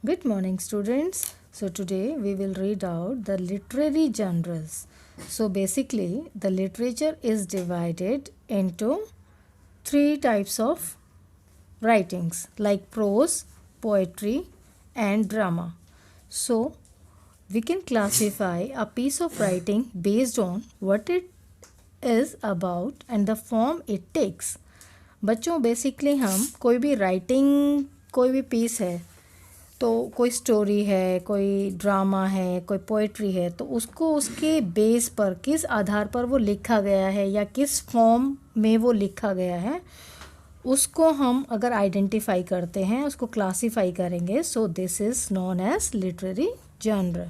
Good morning, students. So, today we will read out the literary genres. So, basically, the literature is divided into three types of writings like prose, poetry, and drama. So, we can classify a piece of writing based on what it is about and the form it takes. बच्चों basically हम कोई भी writing कोई भी piece है तो कोई story है, कोई ड्रामा है, कोई पोइट्री है, तो उसको उसके बेस पर किस आधार पर वो लिखा गया है या किस फॉर्म में वो लिखा गया है, उसको हम अगर आइडेंटिफाई करते हैं, उसको क्लासीफाई करेंगे. So this is known as literary genre.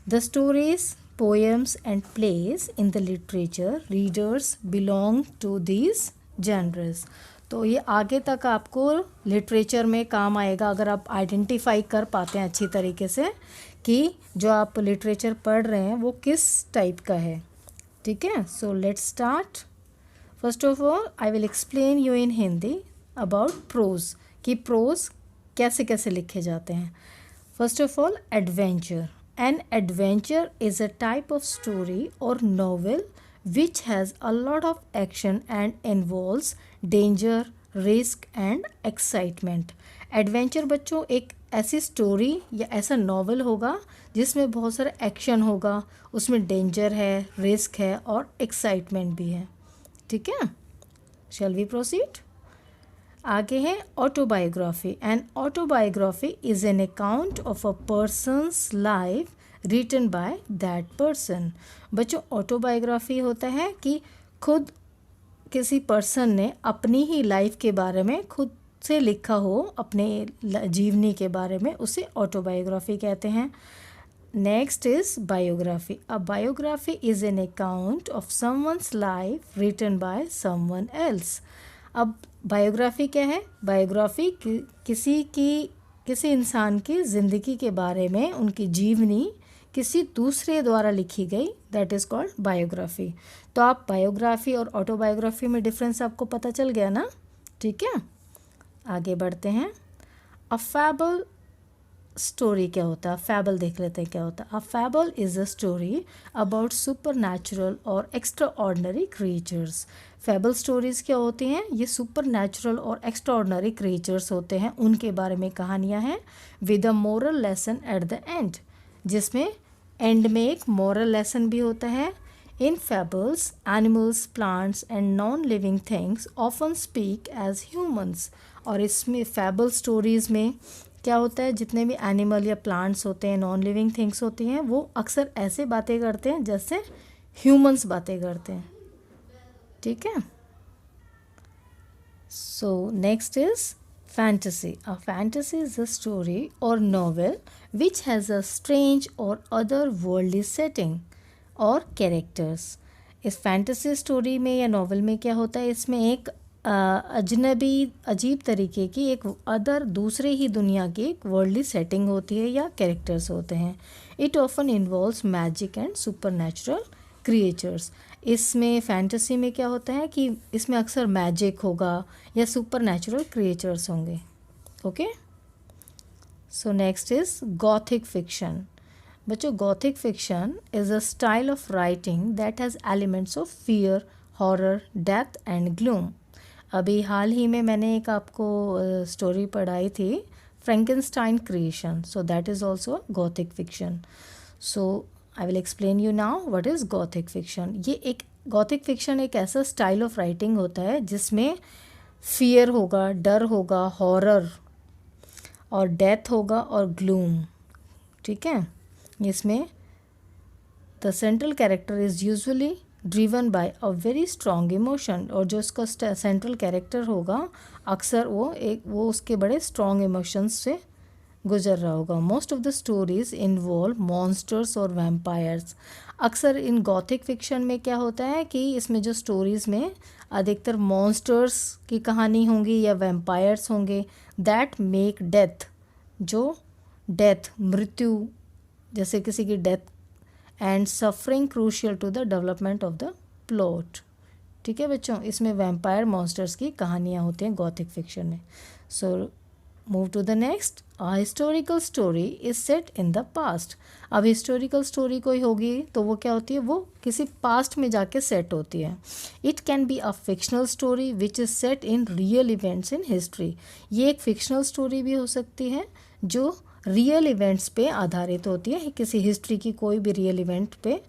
The stories, poems and plays in the literature readers belong to these genres. तो ये आगे तक आपको लिटरेचर में काम आएगा अगर आप आइडेंटिफाई कर पाते हैं अच्छी तरीके से कि जो आप लिटरेचर पढ़ रहे हैं वो किस टाइप का है. ठीक है. So let's start. First of all I will explain you in Hindi about prose कि प्रोज कैसे कैसे लिखे जाते हैं. First of all adventure. An adventure is a type of story or novel which has a lot of action and involves danger, risk and excitement. Adventure बच्चों एक ऐसी story या ऐसा नॉवल होगा जिसमें बहुत सारा एक्शन होगा, उसमें डेंजर है, रिस्क है और एक्साइटमेंट भी है. ठीक है. Shall we proceed. आगे है autobiography. And autobiography is an account of a person's life written by that person. बच्चों ऑटोबायोग्राफी होता है कि खुद किसी पर्सन ने अपनी ही लाइफ के बारे में खुद से लिखा हो, अपने जीवनी के बारे में, उसे ऑटोबायोग्राफी कहते हैं. Next is biography. A biography is an account of someone's life written by someone else. अब बायोग्राफी क्या है? बायोग्राफी किसी इंसान की ज़िंदगी के बारे में, उनकी जीवनी किसी दूसरे द्वारा लिखी गई, दैट इज़ कॉल्ड बायोग्राफी. तो आप बायोग्राफी और ऑटोबायोग्राफी में डिफरेंस आपको पता चल गया ना. ठीक है. आगे बढ़ते हैं. अ फैबल स्टोरी क्या होता है? फैबल देख लेते हैं क्या होता है. A fable is a story about supernatural और extraordinary creatures. Fable stories क्या होती हैं? ये सुपर नेचुरल और एक्स्ट्रा ऑर्डनरी क्रिएचर्स होते हैं, उनके बारे में कहानियाँ हैं with a moral lesson at the end, जिसमें एंड में एक मोरल लेसन भी होता है. In fables animals, plants and non living things often speak as humans. और इसमें फैबल स्टोरीज़ में क्या होता है? जितने भी एनिमल या प्लांट्स होते हैं, नॉन लिविंग थिंग्स होती हैं, वो अक्सर ऐसे बातें करते हैं जैसे ह्यूमंस बातें करते हैं. ठीक है. So next is fantasy. A fantasy is a story और novel which has a strange और अदर वर्ल्डली सेटिंग और कैरेक्टर्स. इस फैंटेसी स्टोरी में या नॉवेल में क्या होता है? इसमें एक अजनबी, अजीब तरीके की, एक अदर, दूसरे ही दुनिया की एक वर्ल्डली सेटिंग होती है या कैरेक्टर्स होते हैं. It often involves magic and super natural creatures. इसमें फैंटेसी में क्या होता है कि इसमें अक्सर मैजिक होगा या सुपर नेचुरल क्रिएचर्स होंगे. Okay. So next is gothic fiction. बच्चों gothic fiction is a style of writing that has elements of fear, horror, death and gloom. अभी हाल ही में मैंने एक आपको स्टोरी पढ़ाई थी, Frankenstein creation. So that is also Gothic fiction. So I will explain you now what is Gothic fiction. ये एक गॉथिक फिक्शन एक ऐसा स्टाइल ऑफ राइटिंग होता है जिसमें फियर होगा, डर होगा, हॉरर और डेथ होगा और ग्लूम. ठीक है. इसमें the central character is usually driven by a very strong emotion. और जो उसका सेंट्रल कैरेक्टर होगा अक्सर वो उसके बड़े स्ट्रॉन्ग इमोशंस से गुजर रहा होगा. Most of the stories involve monsters और वैम्पायर्स. अक्सर इन गॉथिक फिक्शन में क्या होता है कि इसमें जो स्टोरीज़ में अधिकतर मॉन्स्टर्स की कहानी होंगी या वैम्पायर्स होंगे दैट मेक डेथ, जो डेथ, मृत्यु, जैसे किसी की death and suffering crucial to the development of the plot. ठीक है बच्चों. इसमें वैम्पायर मॉन्स्टर्स की कहानियाँ होती हैं गॉथिक फिक्शन में. So move to the next. A historical story is set in the past. अब हिस्टोरिकल स्टोरी कोई होगी तो वो क्या होती है, वो किसी पास्ट में जाके सेट होती है. It can be a fictional story which is set in real events in history. ये एक फिक्शनल स्टोरी भी हो सकती है जो रियल इवेंट्स पे आधारित होती है, किसी हिस्ट्री की कोई भी रियल इवेंट पे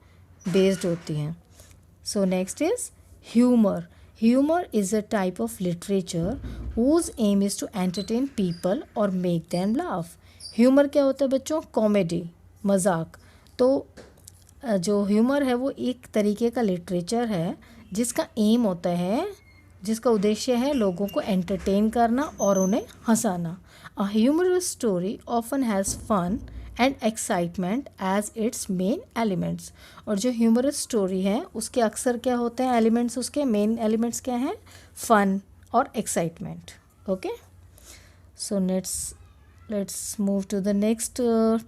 बेस्ड होती हैं. सो next is humour. Humor is a type of literature whose aim is to entertain people or make them laugh. Humor क्या होता है बच्चों? कॉमेडी, मजाक. तो जो ह्यूमर है वो एक तरीके का लिटरेचर है जिसका एम होता है, जिसका उद्देश्य है लोगों को एंटरटेन करना और उन्हें हंसाना. A humorous story often has fun and excitement as its main elements. और जो ह्यूमरस स्टोरी है उसके अक्सर क्या होते हैं एलिमेंट्स, उसके मेन एलिमेंट्स क्या हैं? फन और excitement. Okay, so let's move to the next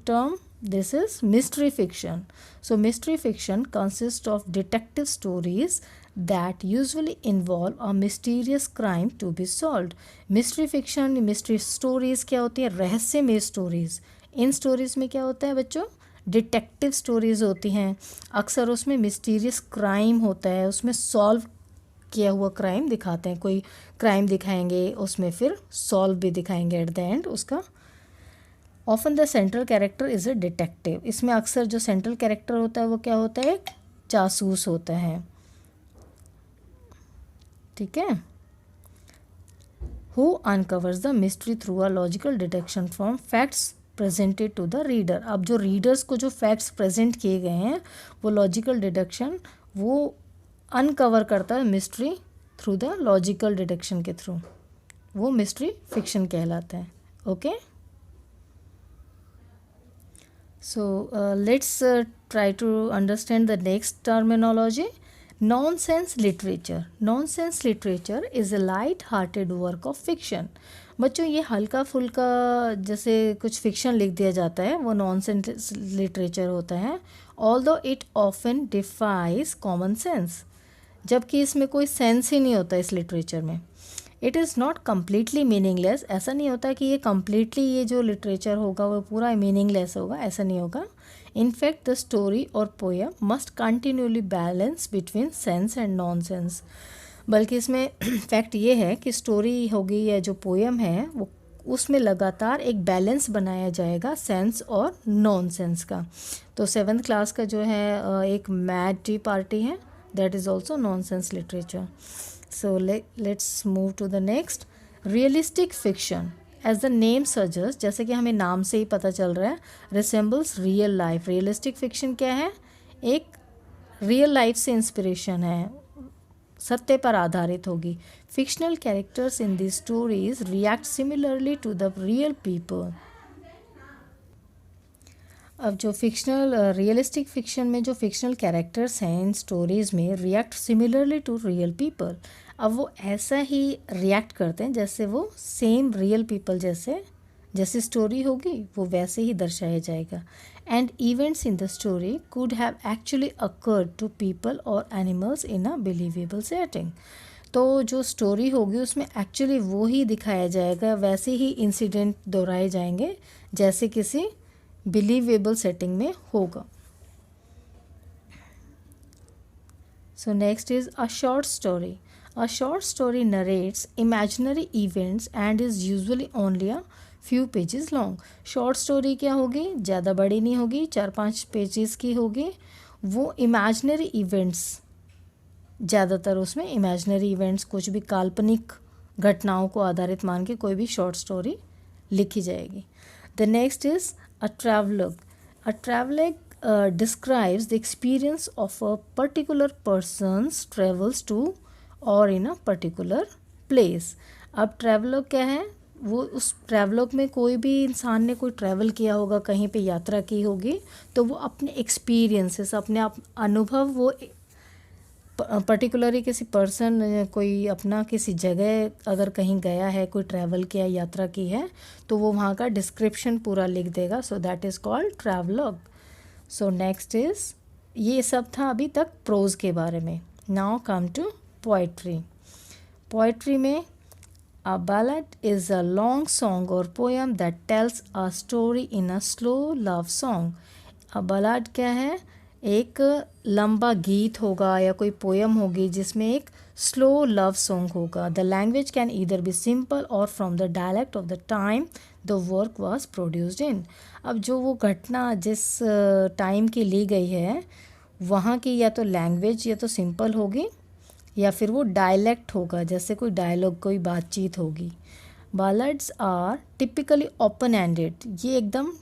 term. This is mystery fiction. So mystery fiction consist of detective stories that usually involve a mysterious crime to be solved. Mystery fiction, mystery stories क्या होती है? रहस्यमय stories. इन stories में क्या होता है बच्चों? Detective stories होती हैं. अक्सर उसमें मिस्टीरियस क्राइम होता है, उसमें सॉल्व किया हुआ क्राइम दिखाते हैं. कोई क्राइम दिखाएंगे, उसमें फिर सॉल्व भी दिखाएंगे एट द एंड उसका. Often the central character is a detective. इसमें अक्सर जो सेंट्रल कैरेक्टर होता है वो क्या होता है? जासूस होता है. ठीक है. Who uncovers the mystery through a logical deduction from facts presented to the reader. अब जो रीडर्स को जो फैक्ट्स प्रेजेंट किए गए हैं वो लॉजिकल डिडक्शन वो अनकवर करता है mystery through the logical deduction के थ्रू. वो मिस्ट्री फिक्शन कहलाता है. Okay, so let's try to understand the next terminology. Nonsense literature. Nonsense literature is a light hearted work of fiction. बच्चों ये हल्का फुल्का जैसे कुछ फिक्शन लिख दिया जाता है वो नॉनसेंस लिटरेचर होता है. Although it often defies common sense. जबकि इसमें कोई सेंस ही नहीं होता इस लिटरेचर में. It is not completely meaningless. ऐसा नहीं होता कि ये कम्प्लीटली ये जो लिटरेचर होगा वो पूरा मीनिंगलेस होगा, ऐसा नहीं होगा. In fact, the story or poem must continually balance between sense and nonsense. बल्कि इसमें फैक्ट ये है कि स्टोरी होगी या जो पोएम है वो उसमें लगातार एक बैलेंस बनाया जाएगा सेंस और नॉनसेंस का. तो 7th क्लास का जो है एक मैड टी पार्टी है, that is also nonsense literature. So let's move to the next. Realistic fiction as the name suggest, जैसे कि हमें नाम से ही पता चल रहा है, resembles real life. Realistic fiction क्या है? एक रियल लाइफ से इंस्पिरेशन है, सत्य पर आधारित होगी. Fictional characters in this stories react similarly to the real people. अब जो फिक्शनल रियलिस्टिक फिक्शन में जो फिक्शनल कैरेक्टर्स हैं इन स्टोरीज़ में react similarly to real people. अब वो ऐसा ही रिएक्ट करते हैं जैसे वो सेम रियल पीपल जैसी स्टोरी होगी वो वैसे ही दर्शाया जाएगा. And events in the story could have actually occurred to people और animals in a believable setting. तो जो स्टोरी होगी उसमें एक्चुअली वो ही दिखाया जाएगा, वैसे ही इंसिडेंट दोहराए जाएंगे जैसे किसी बिलीवेबल सेटिंग में होगा. सो next is a short story. A short story narrates imaginary events and is usually only a few pages long. Short story क्या होगी? ज़्यादा बड़ी नहीं होगी, 4-5 पेजेस की होगी. वो imaginary events, ज़्यादातर उसमें imaginary events कुछ भी काल्पनिक घटनाओं को आधारित मान के कोई भी शॉर्ट स्टोरी लिखी जाएगी. The next is a travelogue. A travelogue describes the experience of a particular person's travels to और इन अ पर्टिकुलर प्लेस. अब ट्रैवलॉग क्या है? वो उस ट्रैवलॉग में कोई भी इंसान ने कोई ट्रैवल किया होगा, कहीं पे यात्रा की होगी, तो वो अपने एक्सपीरियंसेस, अपने अनुभव वो पर्टिकुलरली किसी पर्सन, कोई अपना किसी जगह अगर कहीं गया है, कोई ट्रैवल किया, यात्रा की है, तो वो वहाँ का डिस्क्रिप्शन पूरा लिख देगा. So that is called travelogue. So next is, ये सब था अभी तक प्रोज के बारे में. Now come to poetry. Poetry में A ballad is a long song or poem that tells a story in a slow love song. A ballad क्या है? एक लंबा गीत होगा या कोई पोयम होगी जिसमें एक स्लो लव सॉन्ग होगा. The language can either be simple और from the dialect of the time the work was produced in. अब जो वो घटना जिस टाइम की ली गई है वहाँ की या तो लैंग्वेज या तो सिंपल होगी या फिर वो डायलेक्ट होगा, जैसे कोई डायलॉग कोई बातचीत होगी. Ballads are typically open ended, ये एकदम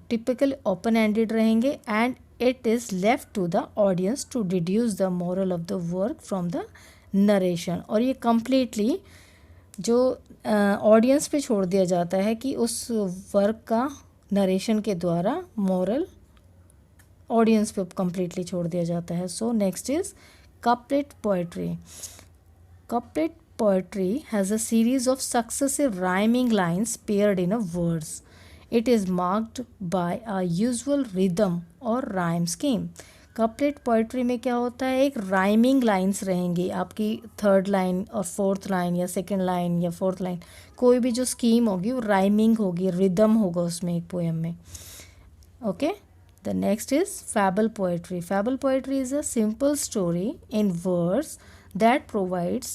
टिपिकली ओपन एंडेड रहेंगे and it is left to the audience to deduce the moral of the work from the narration. और ये कम्प्लीटली जो ऑडियंस पे छोड़ दिया जाता है कि उस वर्क का नरेशन के द्वारा मोरल ऑडियंस पे कम्प्लीटली छोड़ दिया जाता है. So next is couplet poetry. Couplet poetry has a series of successive rhyming lines paired in a verse. It is marked by a usual rhythm or rhyme scheme. Couplet poetry में क्या होता है, एक rhyming lines रहेंगी आपकी third line और fourth line या second line या फोर्थ लाइन, कोई भी जो स्कीम होगी वो राइमिंग होगी, रिदम होगा उसमें एक पोएम में. Okay. The next is fable poetry. Fable poetry is a simple story in verse that provides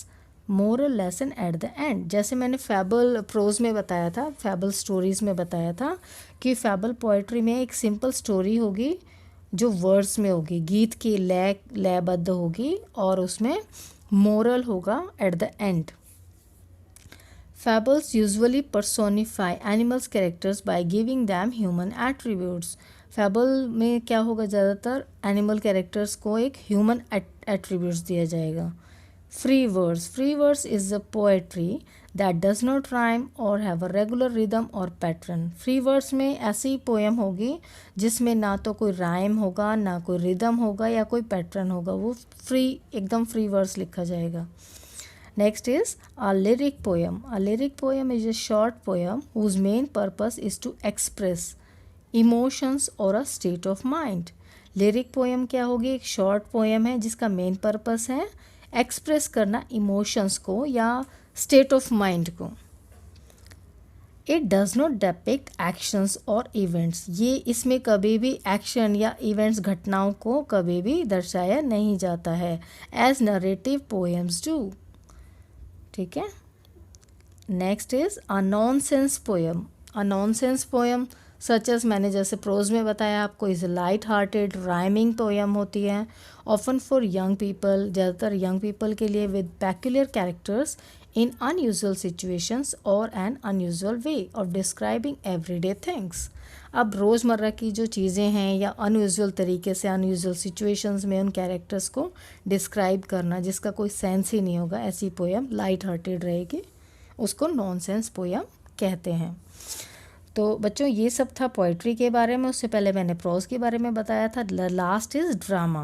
moral lesson at the end. जैसे मैंने फैबल प्रोज में बताया था, फैबल स्टोरीज़ में बताया था कि फैबल पोइट्री में एक सिंपल स्टोरी होगी जो वर्ड्स में होगी, गीत की लयबद्ध होगी और उसमें मोरल होगा eight the and. Fables usually personify animals characters by giving them human attributes. फैबल में क्या होगा, ज़्यादातर एनिमल कैरेक्टर्स को एक ह्यूमन एट्रीब्यूट्स दिया जाएगा. Free verse is a poetry that does not rhyme और हैव अ रेगुलर रिदम और पैटर्न. फ्री वर्स में ऐसी पोएम होगी जिसमें ना तो कोई राइम होगा ना कोई रिदम होगा या कोई पैटर्न होगा, वो एकदम फ्री वर्स लिखा जाएगा. Next is a lyric poem. A lyric poem is a short poem whose main purpose is to express emotions or a state of mind. Lyric poem क्या होगी, एक शॉर्ट पोएम है जिसका मेन पर्पस है express करना emotions को या state of mind को. It does not depict actions और इवेंट्स. ये इसमें कभी भी एक्शन या इवेंट्स घटनाओं को कभी भी दर्शाया नहीं जाता है एज नरेटिव पोएम्स डू. ठीक है. Next is a nonsense poem. A nonsense poem such as मैंने जैसे प्रोज में बताया आपको is light hearted rhyming poem होती है, ऑफन फॉर यंग पीपल, ज़्यादातर यंग पीपल के लिए, with peculiar characters in unusual situations और an unusual way of describing everyday things. अब रोज़मर्रा की जो चीज़ें हैं या अनयूजुअल तरीके से अनयूजुअल सिचुएशंस में उन कैरेक्टर्स को डिस्क्राइब करना जिसका कोई सेंस ही नहीं होगा, ऐसी पोएम लाइट हार्टेड रहेगी, उसको नॉनसेंस पोएम कहते हैं. तो बच्चों ये सब था पोइट्री के बारे में. उससे पहले मैंने प्रोज के बारे में बताया था. Last is drama.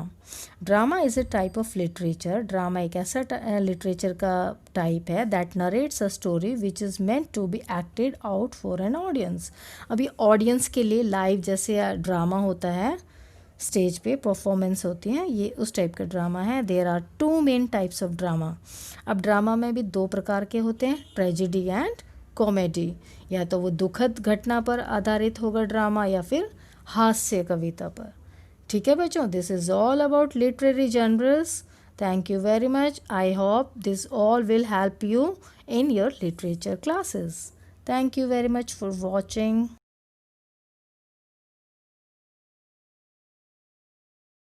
Drama is a type of literature. Drama एक ऐसा लिटरेचर का टाइप है that narrates a story which is meant to be acted out for an audience. अभी ऑडियंस के लिए लाइव जैसे ड्रामा होता है, स्टेज पे परफॉर्मेंस होती हैं, ये उस टाइप का ड्रामा है. There are 2 main types of drama. अब ड्रामा में भी 2 प्रकार के होते हैं, ट्रेजिडी एंड कॉमेडी. या तो वो दुखद घटना पर आधारित होगा ड्रामा या फिर हास्य कविता पर. ठीक है बच्चों, this is all about literary generals. Thank you very much. I hope this all will help you in your literature classes. Thank you very much for watching.